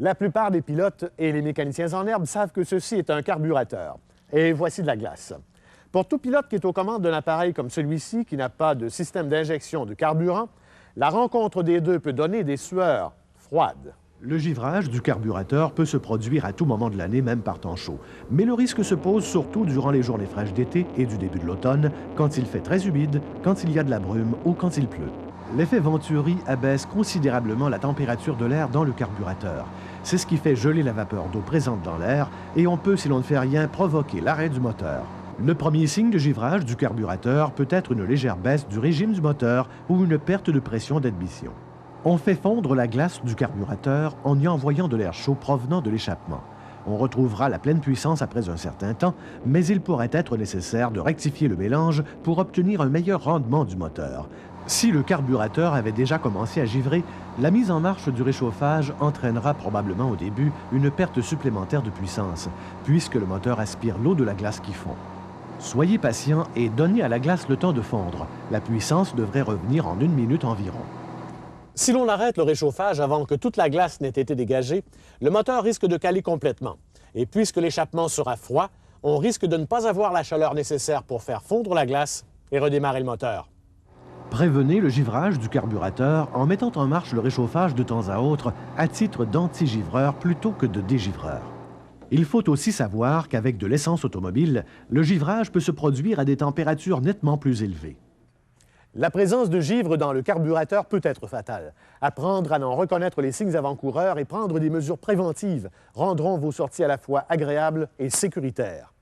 La plupart des pilotes et les mécaniciens en herbe savent que ceci est un carburateur. Et voici de la glace. Pour tout pilote qui est aux commandes d'un appareil comme celui-ci, qui n'a pas de système d'injection de carburant, la rencontre des deux peut donner des sueurs froides. Le givrage du carburateur peut se produire à tout moment de l'année, même par temps chaud. Mais le risque se pose surtout durant les journées fraîches d'été et du début de l'automne, quand il fait très humide, quand il y a de la brume ou quand il pleut. L'effet Venturi abaisse considérablement la température de l'air dans le carburateur. C'est ce qui fait geler la vapeur d'eau présente dans l'air et on peut, si l'on ne fait rien, provoquer l'arrêt du moteur. Le premier signe de givrage du carburateur peut être une légère baisse du régime du moteur ou une perte de pression d'admission. On fait fondre la glace du carburateur en y envoyant de l'air chaud provenant de l'échappement. On retrouvera la pleine puissance après un certain temps, mais il pourrait être nécessaire de rectifier le mélange pour obtenir un meilleur rendement du moteur. Si le carburateur avait déjà commencé à givrer, la mise en marche du réchauffage entraînera probablement au début une perte supplémentaire de puissance, puisque le moteur aspire l'eau de la glace qui fond. Soyez patient et donnez à la glace le temps de fondre. La puissance devrait revenir en 1 minute environ. Si l'on arrête le réchauffage avant que toute la glace n'ait été dégagée, le moteur risque de caler complètement. Et puisque l'échappement sera froid, on risque de ne pas avoir la chaleur nécessaire pour faire fondre la glace et redémarrer le moteur. Prévenez le givrage du carburateur en mettant en marche le réchauffage de temps à autre à titre d'anti-givreur plutôt que de dégivreur. Il faut aussi savoir qu'avec de l'essence automobile, le givrage peut se produire à des températures nettement plus élevées. La présence de givre dans le carburateur peut être fatale. Apprendre à en reconnaître les signes avant-coureurs et prendre des mesures préventives rendront vos sorties à la fois agréables et sécuritaires.